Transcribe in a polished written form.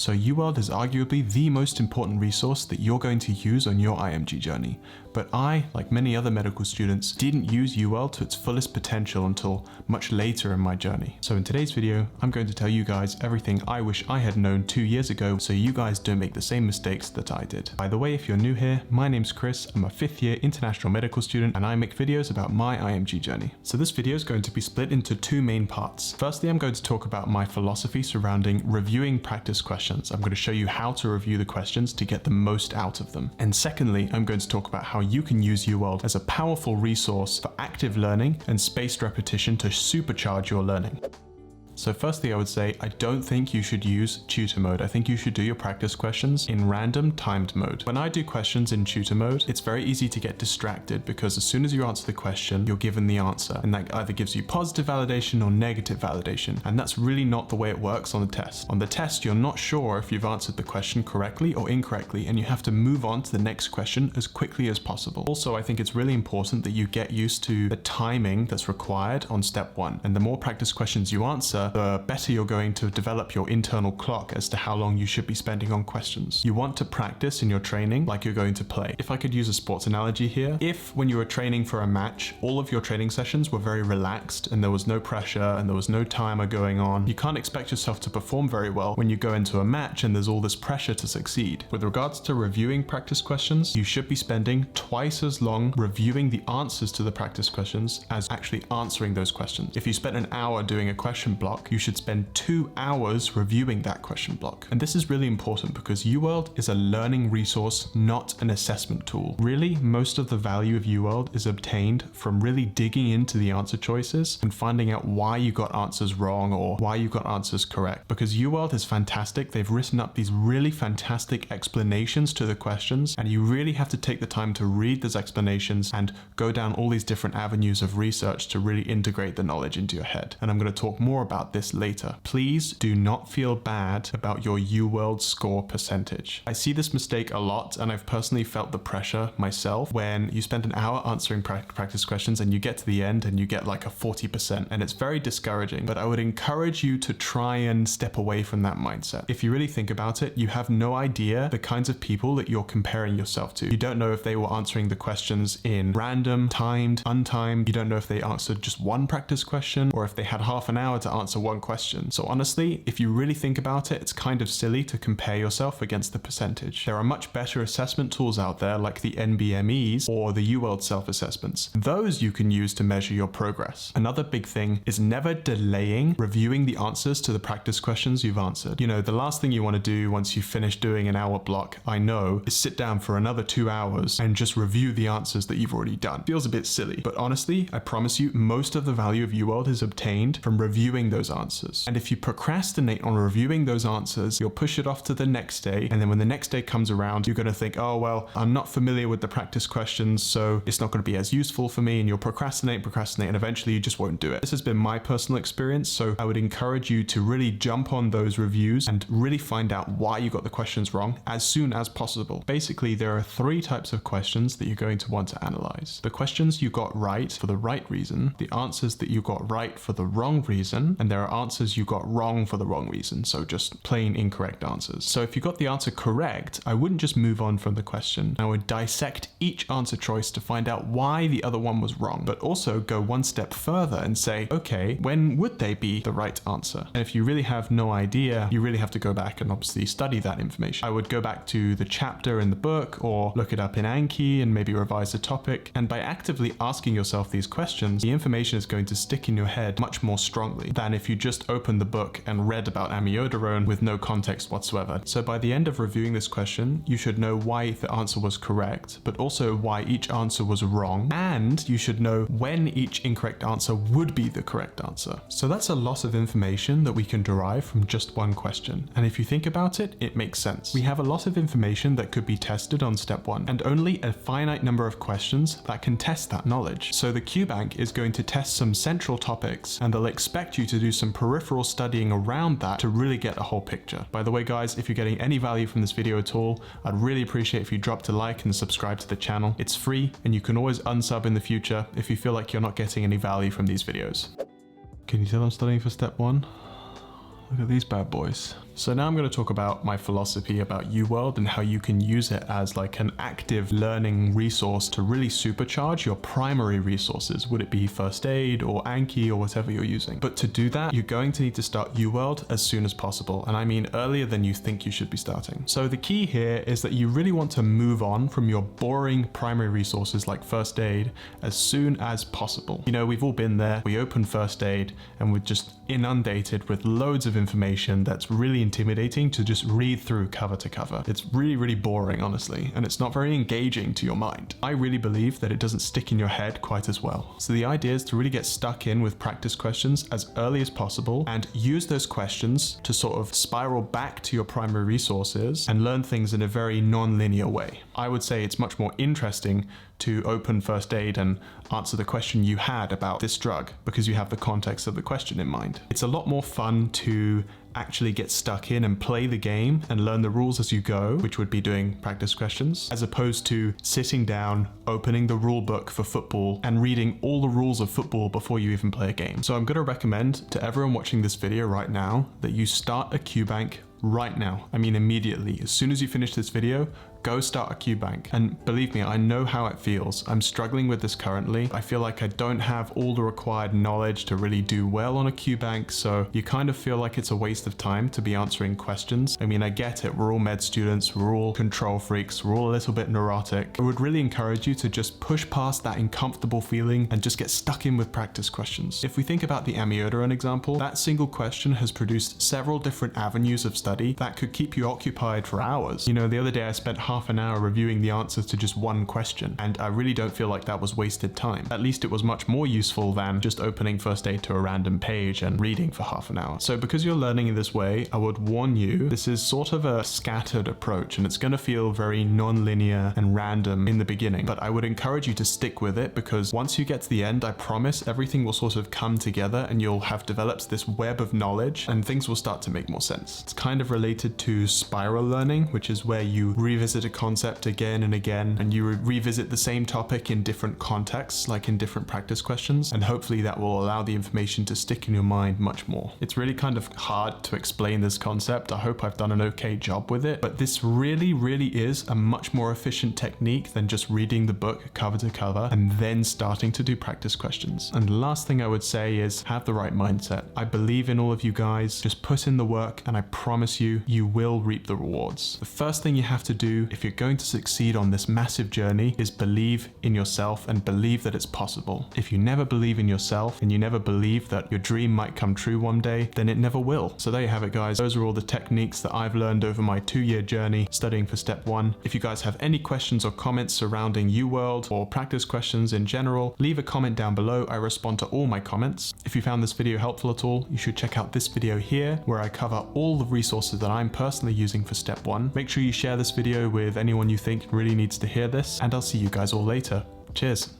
So Uworld is arguably the most important resource that you're going to use on your IMG journey. But I, like many other medical students, didn't use Uworld to its fullest potential until much later in my journey. So in today's video, I'm going to tell you guys everything I wish I had known 2 years ago so you guys don't make the same mistakes that I did. By the way, if you're new here, my name's Chris, I'm a 5th year international medical student and I make videos about my IMG journey. So this video is going to be split into 2 main parts. Firstly, I'm going to talk about my philosophy surrounding reviewing practice questions. I'm going to show you how to review the questions to get the most out of them. And secondly, I'm going to talk about how you can use Uworld as a powerful resource for active learning and spaced repetition to supercharge your learning. So firstly, I would say, I don't think you should use tutor mode. I think you should do your practice questions in random timed mode. When I do questions in tutor mode, it's very easy to get distracted because as soon as you answer the question, you're given the answer. And that either gives you positive validation or negative validation. And that's really not the way it works on the test. On the test, you're not sure if you've answered the question correctly or incorrectly, and you have to move on to the next question as quickly as possible. Also, I think it's really important that you get used to the timing that's required on step 1. And the more practice questions you answer, the better you're going to develop your internal clock as to how long you should be spending on questions. You want to practice in your training like you're going to play. If I could use a sports analogy here, if when you were training for a match, all of your training sessions were very relaxed and there was no pressure and there was no timer going on, you can't expect yourself to perform very well when you go into a match and there's all this pressure to succeed. With regards to reviewing practice questions, you should be spending twice as long reviewing the answers to the practice questions as actually answering those questions. If you spent an hour doing a question block, you should spend 2 hours reviewing that question block. And this is really important because Uworld is a learning resource, not an assessment tool. Really, most of the value of Uworld is obtained from really digging into the answer choices and finding out why you got answers wrong or why you got answers correct. Because Uworld is fantastic. They've written up these really fantastic explanations to the questions, and you really have to take the time to read those explanations and go down all these different avenues of research to really integrate the knowledge into your head. And I'm going to talk more about this later. Please do not feel bad about your Uworld score percentage. I see this mistake a lot, and I've personally felt the pressure myself when you spend an hour answering practice questions and you get to the end and you get like a 40%, and it's very discouraging. But I would encourage you to try and step away from that mindset. If you really think about it, you have no idea the kinds of people that you're comparing yourself to. You don't know if they were answering the questions in random, timed, untimed. You don't know if they answered just one practice question or if they had half an hour to answer one question. So honestly, if you really think about it, it's kind of silly to compare yourself against the percentage. There are much better assessment tools out there like the NBMEs or the Uworld self-assessments. Those you can use to measure your progress. Another big thing is never delaying reviewing the answers to the practice questions you've answered. You know, the last thing you want to do once you finish doing an hour block, I know, is sit down for another 2 hours and just review the answers that you've already done. Feels a bit silly, but honestly, I promise you, most of the value of Uworld is obtained from reviewing those answers. And if you procrastinate on reviewing those answers, you'll push it off to the next day. And then when the next day comes around, you're going to think, oh, well, I'm not familiar with the practice questions, so it's not going to be as useful for me. And you'll procrastinate, and eventually you just won't do it. This has been my personal experience. So I would encourage you to really jump on those reviews and really find out why you got the questions wrong as soon as possible. Basically, there are 3 types of questions that you're going to want to analyze. The questions you got right for the right reason, the answers that you got right for the wrong reason, and there are answers you got wrong for the wrong reason, so just plain incorrect answers. So if you got the answer correct, I wouldn't just move on from the question. I would dissect each answer choice to find out why the other one was wrong, but also go one step further and say, okay, when would they be the right answer? And if you really have no idea, you really have to go back and obviously study that information. I would go back to the chapter in the book or look it up in Anki and maybe revise the topic. And by actively asking yourself these questions, the information is going to stick in your head much more strongly than if you just open the book and read about amiodarone with no context whatsoever. So by the end of reviewing this question, you should know why the answer was correct, but also why each answer was wrong, and you should know when each incorrect answer would be the correct answer. So that's a lot of information that we can derive from just one question. And if you think about it, it makes sense. We have a lot of information that could be tested on step 1, and only a finite number of questions that can test that knowledge. So the QBank is going to test some central topics, and they'll expect you to do some peripheral studying around that to really get a whole picture. By the way, guys, if you're getting any value from this video at all, I'd really appreciate if you dropped a like and subscribe to the channel. It's free, and you can always unsub in the future if you feel like you're not getting any value from these videos. Can you tell I'm studying for step 1? Look at these bad boys. So now I'm going to talk about my philosophy about Uworld and how you can use it as like an active learning resource to really supercharge your primary resources. Would it be first aid or Anki or whatever you're using? But to do that, you're going to need to start Uworld as soon as possible. And I mean earlier than you think you should be starting. So the key here is that you really want to move on from your boring primary resources like first aid as soon as possible. You know, we've all been there. We open first aid and we're just inundated with loads of information that's really intimidating to just read through cover to cover. It's really, really boring, honestly, and it's not very engaging to your mind. I really believe that it doesn't stick in your head quite as well. So the idea is to really get stuck in with practice questions as early as possible and use those questions to sort of spiral back to your primary resources and learn things in a very non-linear way. I would say it's much more interesting to open first aid and answer the question you had about this drug because you have the context of the question in mind. It's a lot more fun to actually get stuck in and play the game and learn the rules as you go, which would be doing practice questions, as opposed to sitting down, opening the rule book for football and reading all the rules of football before you even play a game. So I'm going to recommend to everyone watching this video right now that you start a QBank right now. I mean immediately. As soon as you finish this video, go start a QBank. And believe me, I know how it feels. I'm struggling with this currently. I feel like I don't have all the required knowledge to really do well on a QBank, so you kind of feel like it's a waste of time to be answering questions. I mean, I get it. We're all med students. We're all control freaks. We're all a little bit neurotic. I would really encourage you to just push past that uncomfortable feeling and just get stuck in with practice questions. If we think about the amiodarone example, that single question has produced several different avenues of study that could keep you occupied for hours. You know, the other day I spent half an hour reviewing the answers to just one question, and I really don't feel like that was wasted time. At least it was much more useful than just opening first aid to a random page and reading for half an hour. So because you're learning in this way, I would warn you, this is sort of a scattered approach and it's going to feel very non-linear and random in the beginning, but I would encourage you to stick with it because once you get to the end, I promise everything will sort of come together and you'll have developed this web of knowledge and things will start to make more sense. It's kind of related to spiral learning, which is where you revisit a concept again and again and you revisit the same topic in different contexts, like in different practice questions, and hopefully that will allow the information to stick in your mind much more. It's really kind of hard to explain this concept. I hope I've done an okay job with it, but this really, really is a much more efficient technique than just reading the book cover to cover and then starting to do practice questions. And the last thing I would say is have the right mindset. I believe in all of you guys. Just put in the work and I promise you, you will reap the rewards. The first thing you have to do if you're going to succeed on this massive journey is believe in yourself and believe that it's possible. If you never believe in yourself and you never believe that your dream might come true one day, then it never will. So there you have it, guys. Those are all the techniques that I've learned over my 2-year journey studying for step 1. If you guys have any questions or comments surrounding Uworld or practice questions in general, leave a comment down below. I respond to all my comments. If you found this video helpful at all, you should check out this video here where I cover all the resources that I'm personally using for step 1. Make sure you share this video with anyone you think really needs to hear this, and I'll see you guys all later. Cheers.